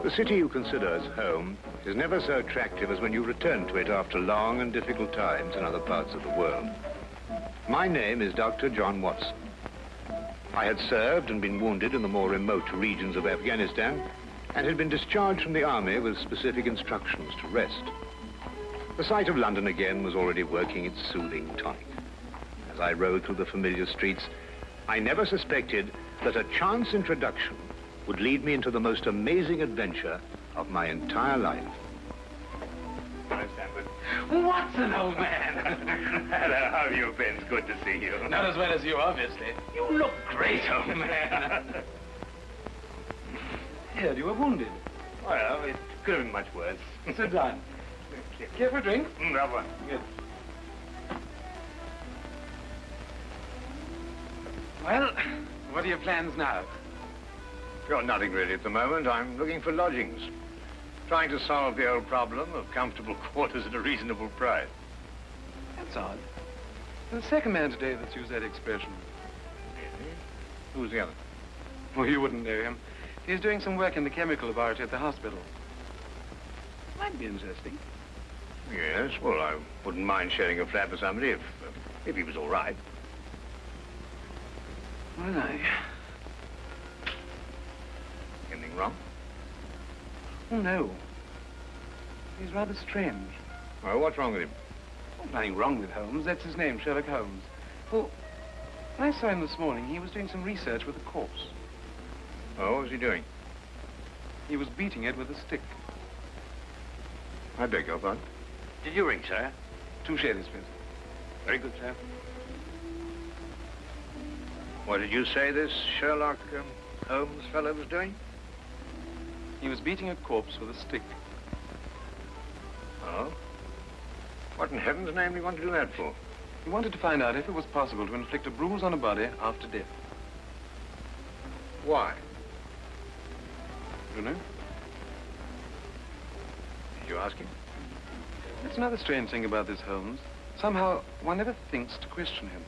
The city you consider as home is never so attractive as when you return to it after long and difficult times in other parts of the world. My name is Dr. John Watson. I had served and been wounded in the more remote regions of Afghanistan and had been discharged from the army with specific instructions to rest. The sight of London again was already working its soothing tonic. As I rode through the familiar streets, I never suspected that a chance introduction would lead me into the most amazing adventure of my entire life. Watson, old man! Hello, how have you been? It's good to see you. Not as well as you, obviously. You look great, old man. Heard you were wounded. Well, it could have been much worse. Sit down. Care for a drink? That one. Good. Well, what are your plans now? Well, nothing really at the moment. I'm looking for lodgings. Trying to solve the old problem of comfortable quarters at a reasonable price. That's odd. There's the second man today that's used that expression. Really? Who's the other? Well, you wouldn't know him. He's doing some work in the chemical laboratory at the hospital. Might be interesting. Yes, well, I wouldn't mind sharing a flat with somebody if he was all right. Well, Anything wrong? Oh, no. He's rather strange. Well, what's wrong with him? Oh, nothing wrong with Holmes. That's his name, Sherlock Holmes. Well, when I saw him this morning, he was doing some research with a corpse. Oh, what was he doing? He was beating it with a stick. I beg your pardon? Did you ring, sir? 2 shillings, please. Very good, sir. What did you say this Sherlock Holmes fellow was doing? He was beating a corpse with a stick. Oh? What in heaven's name do you want to do that for? He wanted to find out if it was possible to inflict a bruise on a body after death. Why? You know? Did you ask him? That's another strange thing about this Holmes. Somehow, one never thinks to question him.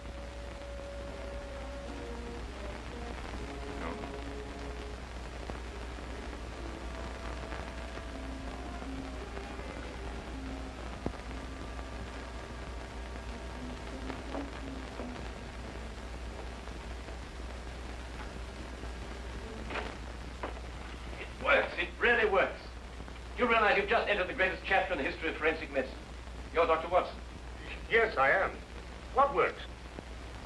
You realize you've just entered the greatest chapter in the history of forensic medicine. You're Dr. Watson. Yes, I am. What works?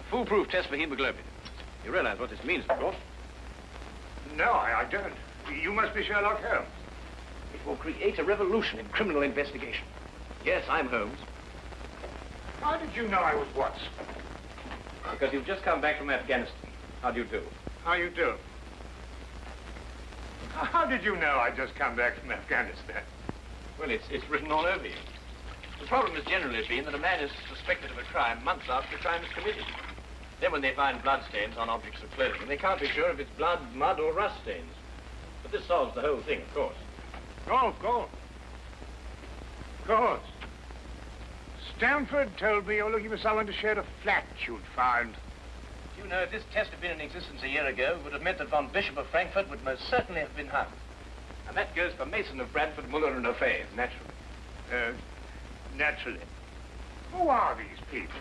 A foolproof test for hemoglobin. You realize what this means, of course. No, I don't. You must be Sherlock Holmes. It will create a revolution in criminal investigation. Yes, I'm Holmes. How did you know I was Watson? Because you've just come back from Afghanistan. How do you do? How you do? How did you know I'd just come back from Afghanistan? Well, it's written all over you. The problem has generally been that a man is suspected of a crime months after the crime is committed. Then when they find bloodstains on objects of clothing, they can't be sure if it's blood, mud, or rust stains. But this solves the whole thing, of course. Oh, of course. Of course. Stamford told me you're looking for someone to share a flat you'd found. You know, if this test had been in existence a year ago, it would have meant that von Bishop of Frankfurt would most certainly have been hung. And that goes for Mason of Bradford, Muller and O'Fay, naturally. Naturally. Who are these people?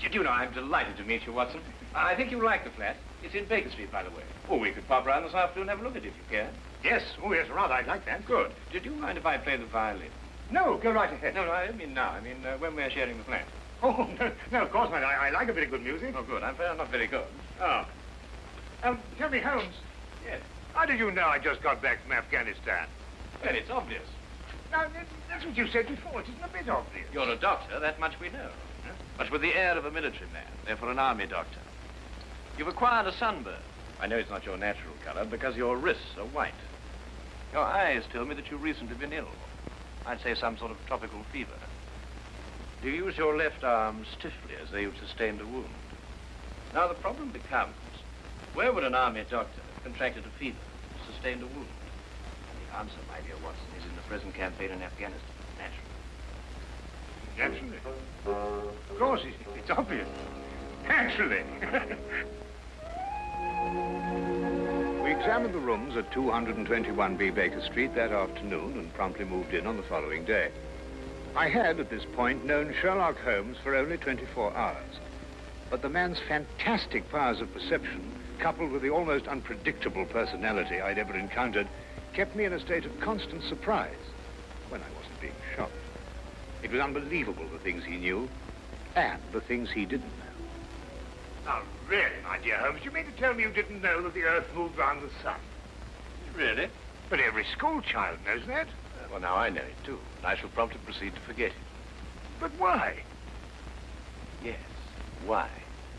Did you know, I'm delighted to meet you, Watson. I think you'll like the flat. It's in Baker Street, by the way. Oh, we could pop round this afternoon and have a look at it if you care. Yes. Oh, yes, rather. I'd like that. Good. Did you mind if I play the violin? No, go right ahead. No, I don't mean now. I mean when we're sharing the flat. Oh, no, of course not. I like a bit of good music. Oh, good. I'm not very good. Oh. Tell me, Holmes. Yes. How did you know I just got back from Afghanistan? Well, it's obvious. Now, that's what you said before. It isn't a bit obvious. You're a doctor, that much we know. But with the air of a military man, therefore an army doctor. You've acquired a sunburn. I know it's not your natural color because your wrists are white. Your eyes tell me that you've recently been ill. I'd say some sort of tropical fever. You use your left arm stiffly as though you'd sustained a wound. Now the problem becomes, where would an army doctor have contracted a fever, sustained a wound? And the answer, my dear Watson, is in the present campaign in Afghanistan, naturally. Naturally. Of course, it's obvious. Naturally. Weeks examined the rooms at 221B Baker Street that afternoon and promptly moved in on the following day. I had, at this point, known Sherlock Holmes for only 24 hours. But the man's fantastic powers of perception, coupled with the almost unpredictable personality I'd ever encountered, kept me in a state of constant surprise when I wasn't being shocked. It was unbelievable, the things he knew and the things he didn't know. Now, really, my dear Holmes, you mean to tell me you didn't know that the Earth moved around the sun? Really? But every school child knows that. Well, now I know it, too. And I shall promptly proceed to forget it. But why? Yes. Why?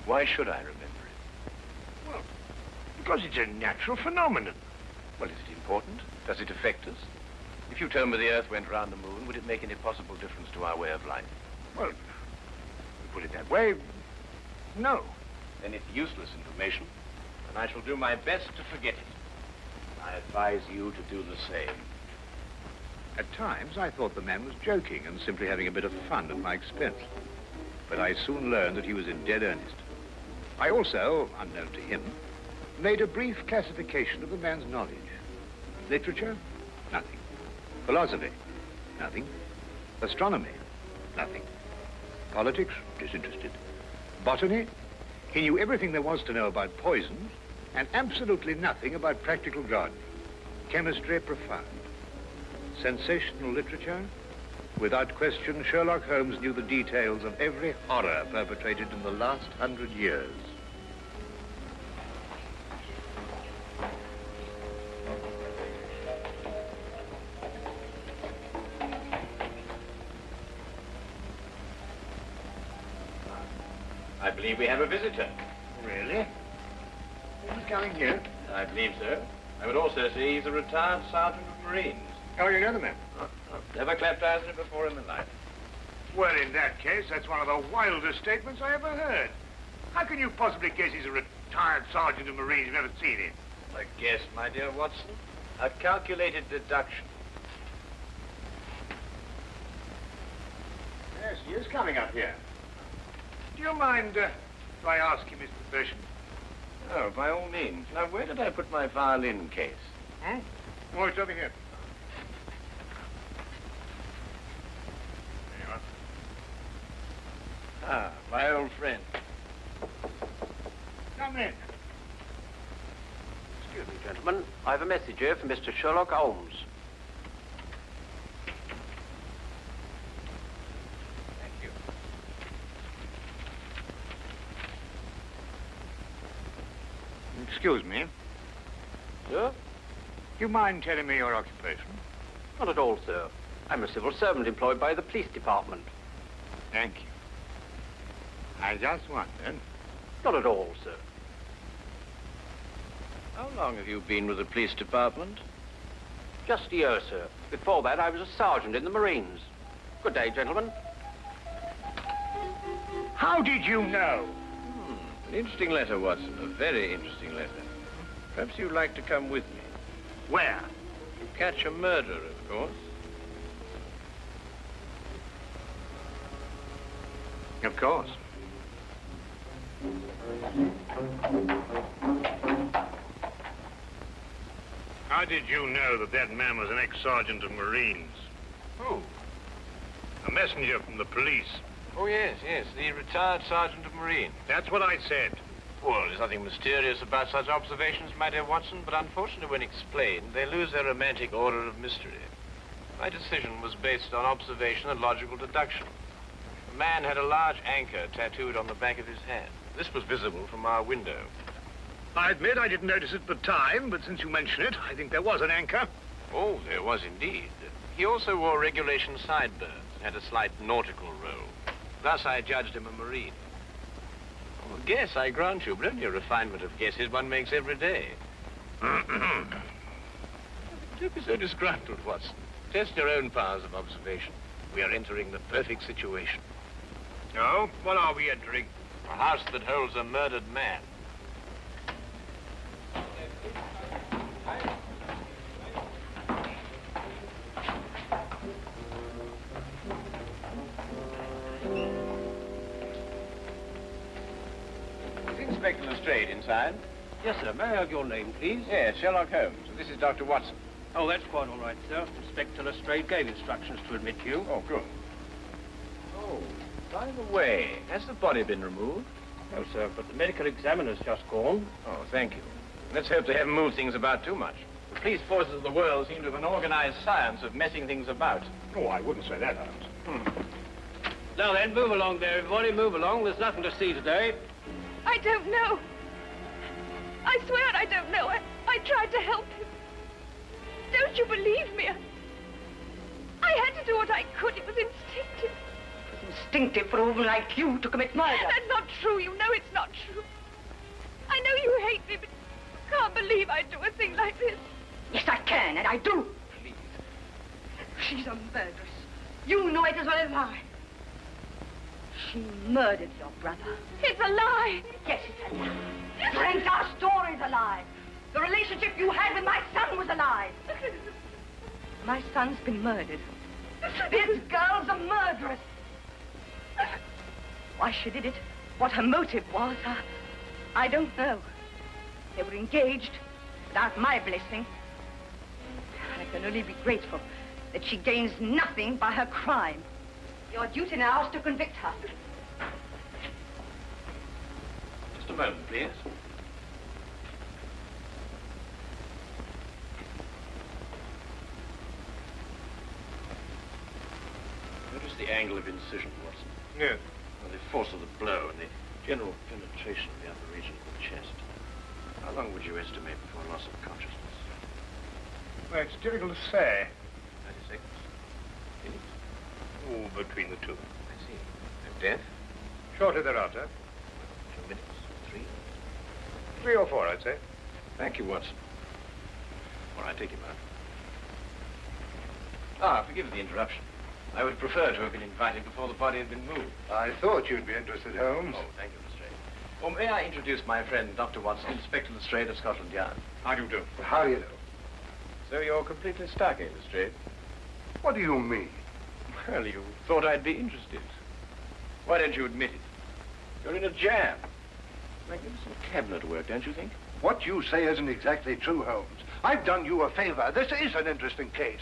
Why should I remember it? Well, because it's a natural phenomenon. Well, is it important? Does it affect us? If you told me the Earth went round the moon, would it make any possible difference to our way of life? Well, to put it that way, no. Then it's useless information, and I shall do my best to forget it. I advise you to do the same. At times, I thought the man was joking and simply having a bit of fun at my expense. But I soon learned that he was in dead earnest. I also, unknown to him, made a brief classification of the man's knowledge. Literature? Nothing. Philosophy? Nothing. Astronomy? Nothing. Politics? Disinterested. Botany? He knew everything there was to know about poisons and absolutely nothing about practical gardening. Chemistry? Profound. Sensational literature? Without question, Sherlock Holmes knew the details of every horror perpetrated in the last 100 years. I believe we have a visitor. Really? Who's coming here? I believe so. I would also say he's a retired sergeant of Marines. Oh, you know the man? Never clapped eyes on him before in my life. Well, in that case, that's one of the wildest statements I ever heard. How can you possibly guess he's a retired sergeant of Marines? You've never seen him. A guess, my dear Watson. A calculated deduction. Yes, he is coming up here. Do you mind if I ask you, Mr. Bersham? Oh, by all means. Now, where did I put my violin case? Hmm? Oh, it's over here. There you are. Ah, my old friend. Come in. Excuse me, gentlemen. I have a message here from Mr. Sherlock Holmes. Thank you. Excuse me. Sir? Do you mind telling me your occupation? Not at all, sir. I'm a civil servant employed by the police department. Thank you. I just wondered. Not at all, sir. How long have you been with the police department? Just a year, sir. Before that, I was a sergeant in the Marines. Good day, gentlemen. How did you know? An interesting letter, Watson. A very interesting letter. Perhaps you'd like to come with me. Where? To catch a murderer, of course. Of course. How did you know that that man was an ex-sergeant of Marines? Who? A messenger from the police. Oh, yes, the retired sergeant of Marines. That's what I said. Well, there's nothing mysterious about such observations, my dear Watson, but unfortunately, when explained, they lose their romantic order of mystery. My decision was based on observation and logical deduction. The man had a large anchor tattooed on the back of his hand. This was visible from our window. I admit I didn't notice it at the time, but since you mention it, I think there was an anchor. Oh, there was indeed. He also wore regulation sideburns and had a slight nautical roll. Thus, I judged him a Marine. Oh, guess, I grant you, but only a refinement of guesses one makes every day. Don't be so disgruntled, Watson. Test your own powers of observation. We are entering the perfect situation. Oh, what are we entering? A house that holds a murdered man. Is Inspector Lestrade inside? Yes, sir. May I have your name, please? Yes, Sherlock Holmes. This is Dr. Watson. Oh, that's quite all right, sir. Inspector Lestrade gave instructions to admit you. Oh, good. Oh, by the way, has the body been removed? No, sir, but the medical examiner's just gone. Oh, thank you. Let's hope they haven't moved things about too much. The police forces of the world seem to have an organized science of messing things about. Oh, I wouldn't say that, Holmes. Now then, move along there, everybody. Move along. There's nothing to see today. I don't know. I swear I don't know. I tried to help him. Don't you believe me? I had to do what I could. It was instinctive. Instinctive for a woman like you to commit murder. That's not true. You know it's not true. I know you hate me, but you can't believe I'd do a thing like this. Yes, I can, and I do. Please. She's a murderess. You know it as well as I. She murdered your brother. It's a lie. Yes, it's a lie. Your entire story's a lie. The relationship you had with my son was a lie. My son's been murdered. This girl's a murderess. Why she did it, what her motive was, I don't know. They were engaged without my blessing. I can only be grateful that she gains nothing by her crime. Your duty now is to convict her. Just a moment, please. Notice the angle of incision, Watson. Yes. Well, the force of the blow and the general penetration of the upper region of the chest. How long would you estimate before loss of consciousness? Well, it's difficult to say. 30 seconds. Minutes? Oh, between the two. I see. And death? Shortly thereafter. 2 minutes? 3? 3 or 4, I'd say. Thank you, Watson. All right, take him out. Ah, forgive the interruption. I would prefer to have been invited before the body had been moved. I thought you'd be interested, Holmes. Oh, thank you, Lestrade. Well, may I introduce my friend, Dr. Watson, Inspector Lestrade of Scotland Yard? How do you do? How do you do? So you're completely stuck, eh, Lestrade? What do you mean? Well, you thought I'd be interested. Why don't you admit it? You're in a jam. Magnificent cabinet work, don't you think? What you say isn't exactly true, Holmes. I've done you a favor. This is an interesting case.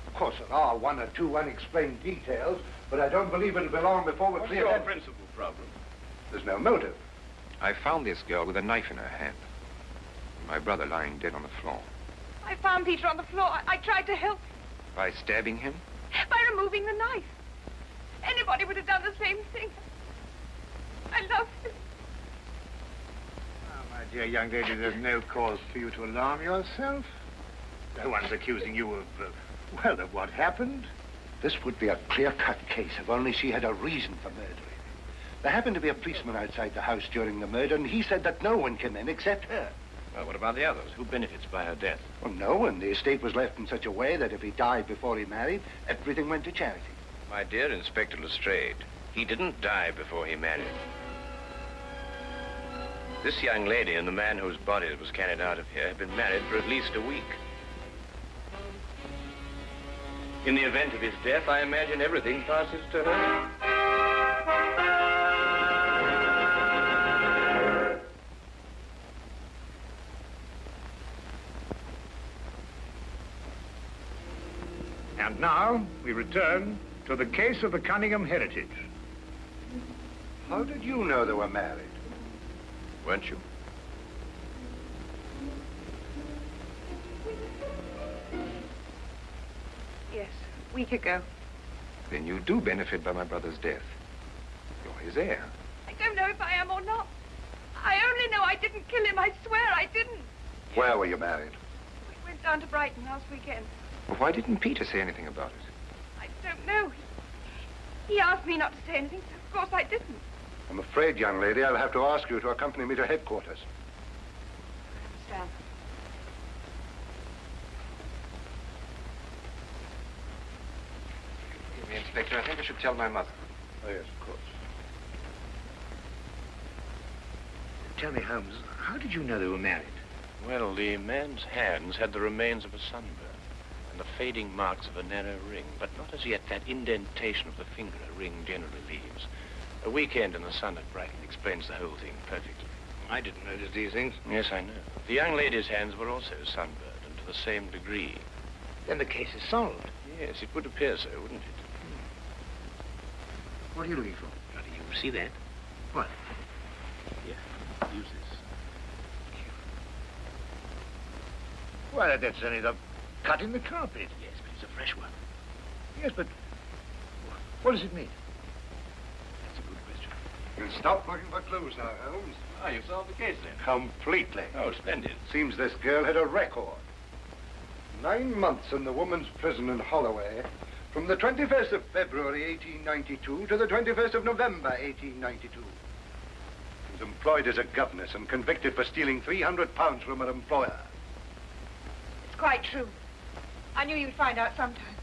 Of course, there are 1 or 2 unexplained details, but I don't believe it'll be long before we're What's clear. your principal problem? There's no motive. I found this girl with a knife in her hand. My brother lying dead on the floor. I found Peter on the floor. I tried to help him By stabbing him? by removing the knife. Anybody would have done the same thing. I love him. Oh, my dear young lady, there's no cause for you to alarm yourself. No one's accusing you of, well, of what happened. This would be a clear-cut case if only she had a reason for murdering him. There happened to be a policeman outside the house during the murder, and he said that no one came in except her. Well, what about the others? Who benefits by her death? Well, no one. The estate was left in such a way that if he died before he married, everything went to charity. My dear Inspector Lestrade, he didn't die before he married. This young lady and the man whose body was carried out of here have been married for at least a week. In the event of his death, I imagine everything passes to her. And now we return to the case of the Cunningham heritage. How did you know they were married? Weren't you? Yes, a week ago. Then you do benefit by my brother's death. You're his heir. I don't know if I am or not. I only know I didn't kill him. I swear I didn't. Where were you married? We went down to Brighton last weekend. Well, why didn't Peter say anything about it? I don't know. He asked me not to say anything, so of course I didn't. I'm afraid, young lady, I'll have to ask you to accompany me to headquarters. Stand. Excuse me, Inspector. I think I should tell my mother. Oh, yes, of course. Tell me, Holmes, how did you know they were married? Well, the man's hands had the remains of a sunburn and the fading marks of a narrow ring, but not as yet that indentation of the finger a ring generally leaves. A weekend in the sun at Brighton explains the whole thing perfectly. I didn't notice these things. Yes, I know. The young lady's hands were also sunburned, and to the same degree. Then the case is solved. Yes, it would appear so, wouldn't it? What are you looking for? How do you see that? What? Here, use this. Why, that's only the cut in the carpet. Yes, but it's a fresh one. Yes, but what does it mean? That's a good question. You'll stop looking for clues now, Holmes. Ah, you've solved the case then. Completely. Oh, splendid. Seems this girl had a record. 9 months in the woman's prison in Holloway, from the 21st of February, 1892, to the 21st of November, 1892. She was employed as a governess and convicted for stealing £300 from her employer. It's quite true. I knew you'd find out sometime.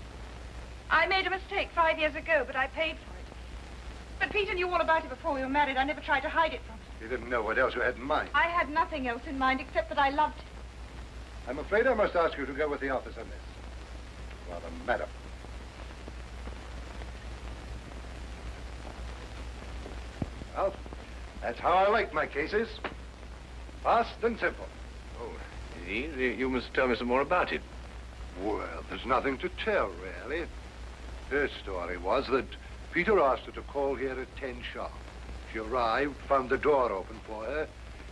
I made a mistake 5 years ago, but I paid for it. But Peter knew all about it before we were married. I never tried to hide it from him. You didn't know what else you had in mind. I had nothing else in mind except that I loved him. I'm afraid I must ask you to go with the office on this. Rather, madam. Well, that's how I like my cases. Fast and simple. Oh, indeed. You must tell me some more about it. Well, there's nothing to tell, really. Her story was that Peter asked her to call here at 10 sharp. She arrived, found the door open for her,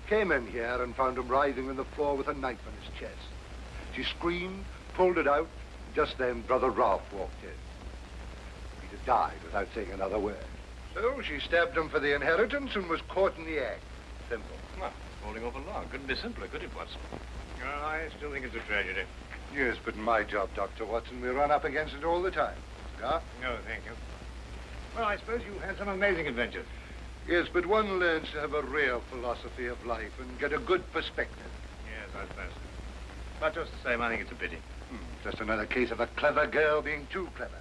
came in here and found him writhing on the floor with a knife in his chest. She screamed, pulled it out. Just then, Brother Ralph walked in. Peter died without saying another word. So she stabbed him for the inheritance and was caught in the act. Simple. Well, falling off a log. Couldn't be simpler, could it, Watson? Well, I still think it's a tragedy. Yes, but in my job, Dr. Watson, we run up against it all the time. Cigar? No, thank you. Well, I suppose you've had some amazing adventures. Yes, but one learns to have a real philosophy of life and get a good perspective. Yes, I suppose. But just the same, I think it's a pity. Just another case of a clever girl being too clever.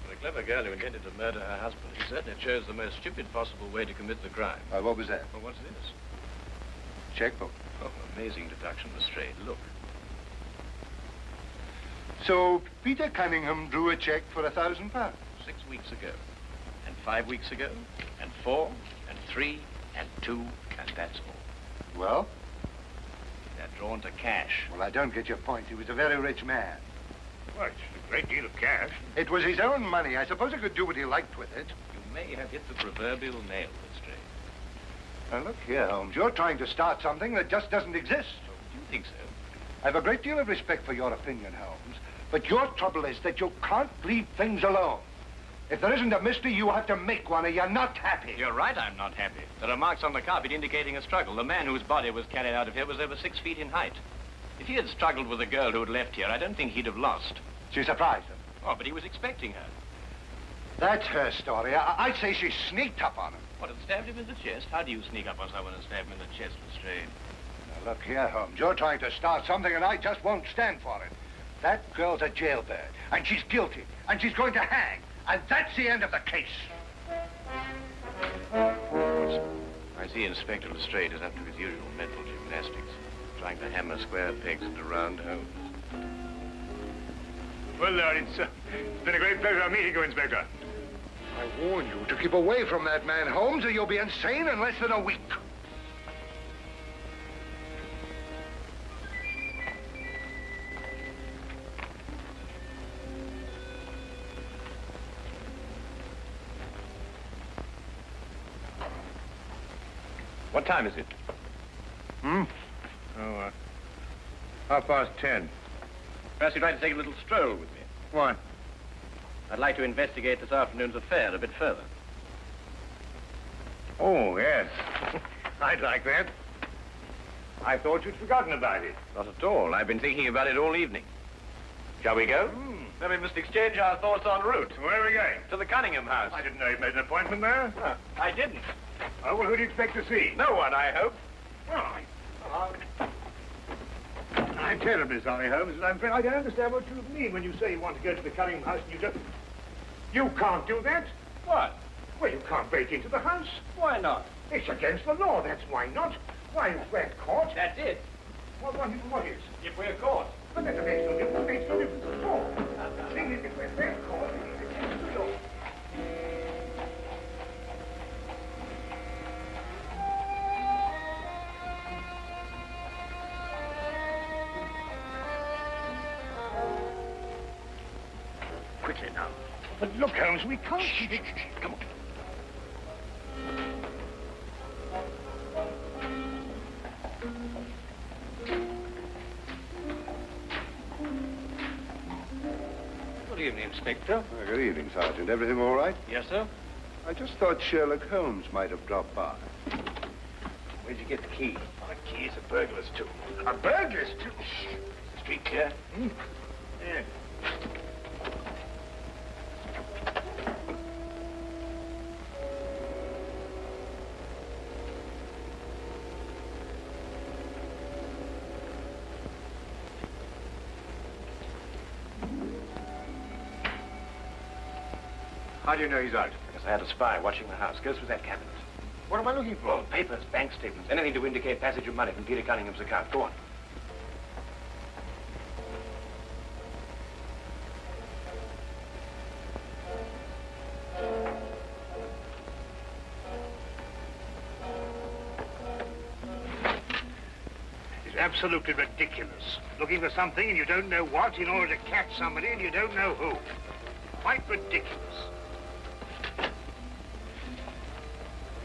The clever girl who intended to murder her husband, he certainly chose the most stupid possible way to commit the crime. What was that? Well, what's this? Checkbook. Oh, amazing deduction, Lestrade. Look. So Peter Cunningham drew a check for £1,000. 6 weeks ago, and 5 weeks ago, and 4, and 3, and 2, and that's all. Well? They're drawn to cash. Well, I don't get your point. He was a very rich man. Well, it's a great deal of cash. It was his own money. I suppose he could do what he liked with it. You may have hit the proverbial nail, Lestrade. Now, look here, Holmes. You're trying to start something that just doesn't exist. Oh, do you think so? I have a great deal of respect for your opinion, Holmes. But your trouble is that you can't leave things alone. If there isn't a mystery, you have to make one, or you're not happy. You're right, I'm not happy. There are marks on the carpet indicating a struggle. The man whose body was carried out of here was over 6 feet in height. If he had struggled with the girl who had left here, I don't think he'd have lost. She surprised him. Oh, but he was expecting her. That's her story. I'd say she sneaked up on him. What, had stabbed him in the chest? How do you sneak up on someone and stab him in the chest, Lestrade? Now, look here, Holmes. You're trying to start something, and I just won't stand for it. That girl's a jailbird, and she's guilty, and she's going to hang. And that's the end of the case. I see Inspector Lestrade is up to his usual mental gymnastics, trying to hammer square pegs into round holes. Well, Lord, it's been a great pleasure meeting you, Inspector. I warn you to keep away from that man, Holmes, or you'll be insane in less than a week. What time is it? Oh, 10:30. Perhaps you'd like to take a little stroll with me. Why? I'd like to investigate this afternoon's affair a bit further. Oh, yes. I'd like that. I thought you'd forgotten about it. Not at all. I've been thinking about it all evening. Shall we go? Then we must exchange our thoughts en route. Where are we going? To the Cunningham house. I didn't know you'd made an appointment there. I didn't. Oh, well, who do you expect to see? No one, I hope. Well, I'm terribly sorry, Holmes, but I'm afraid I don't understand what you mean when you say you want to go to the Cunningham house and you just... You can't do that. What? Well, you can't break into the house. Why not? It's against the law, that's why not. Why, if we're caught... That's it. What is? If we're caught. But that makes no difference. It makes no difference at all. The thing is, if we're caught, it's against the law. quickly now. But look, Holmes, we can't... Come on. Good evening, Inspector. Good evening, Sergeant. Everything all right? Yes, sir. I just thought Sherlock Holmes might have dropped by. Where'd you get the key? The key's a burglar's too. A burglar's too? Street clear? Yeah. How do you know he's out? Because I had a spy watching the house. Go through that cabinet. What am I looking for? Oh, papers, bank statements, anything to indicate passage of money from Peter Cunningham's account. Go on. It's absolutely ridiculous. Looking for something and you don't know what in order to catch somebody and you don't know who. Quite ridiculous.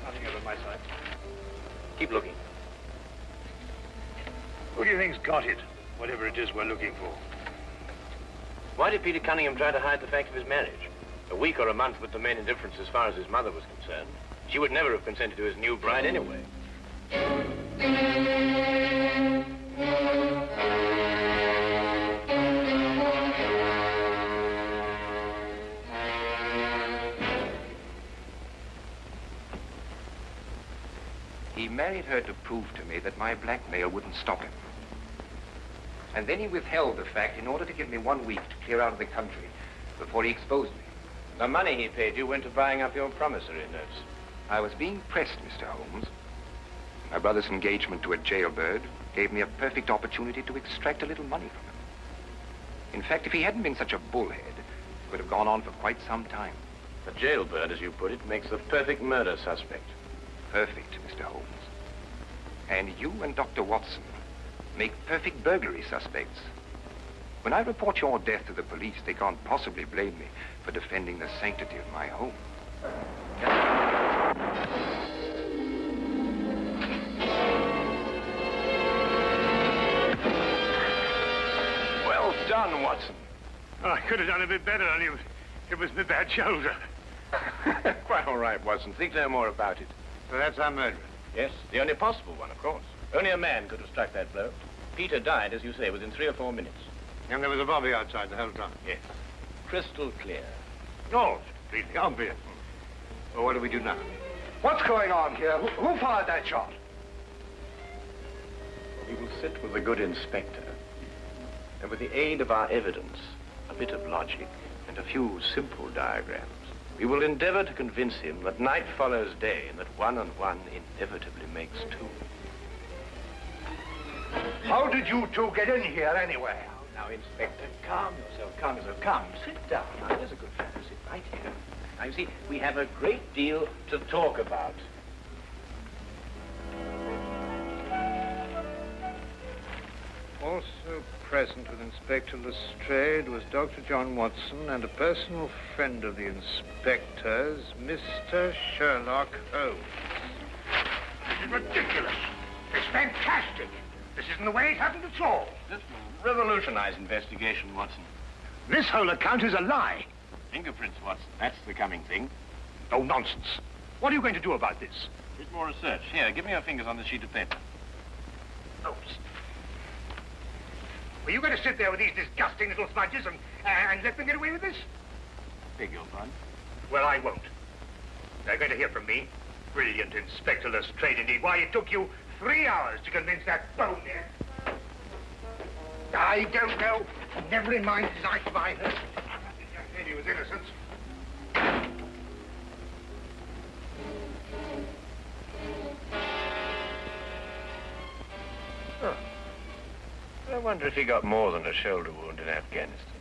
Nothing over my side. Keep looking. Who do you think's got it? Whatever it is we're looking for. Why did Peter Cunningham try to hide the fact of his marriage? A week or a month would remain indifference as far as his mother was concerned. She would never have consented to his new bride anyway. He married her to prove to me that my blackmail wouldn't stop him. And then he withheld the fact in order to give me 1 week to clear out of the country before he exposed me. The money he paid you went to buying up your promissory notes. I was being pressed, Mr. Holmes. My brother's engagement to a jailbird gave me a perfect opportunity to extract a little money from him. In fact, if he hadn't been such a bullhead, it would have gone on for quite some time. The jailbird, as you put it, makes the perfect murder suspect. Perfect, Mr. Holmes. And you and Dr. Watson make perfect burglary suspects. When I report your death to the police, they can't possibly blame me for defending the sanctity of my home. Well done, Watson. Oh, I could have done a bit better, only it was my bad shoulder. Quite all right, Watson. Think no more about it. So that's our murderer. Yes, the only possible one, of course. Only a man could have struck that blow. Peter died, as you say, within 3 or 4 minutes. And there was a bobby outside the whole time. Yes. Crystal clear. No, it's completely obvious. Well, what do we do now? What's going on here? Who fired that shot? We will sit with the good inspector, and with the aid of our evidence, a bit of logic, and a few simple diagrams, we will endeavor to convince him that night follows day and that 1 and 1 inevitably makes 2. How did you two get in here anyway? Now, Inspector, calm yourself, calm yourself. Come, sit down. Now, there's a good fellow. Sit right here. Now, you see, we have a great deal to talk about. Also present with Inspector Lestrade was Dr. John Watson and a personal friend of the inspector's, Mr. Sherlock Holmes. This is ridiculous. It's fantastic. This isn't the way it happened at all. This will revolutionize investigation, Watson. This whole account is a lie. Fingerprints, Watson. That's the coming thing. Oh, nonsense. What are you going to do about this? A bit more research. Here, give me your fingers on this sheet of paper. Oh, were you going to sit there with these disgusting little smudges and let them get away with this? Beg your pardon? Well, I won't. They're going to hear from me. Brilliant Inspector Lestrade, indeed. Why, it took you 3 hours to convince that bonehead. I don't know. Never in mind his life either. I said he was innocent. Oh. I wonder if he got more than a shoulder wound in Afghanistan.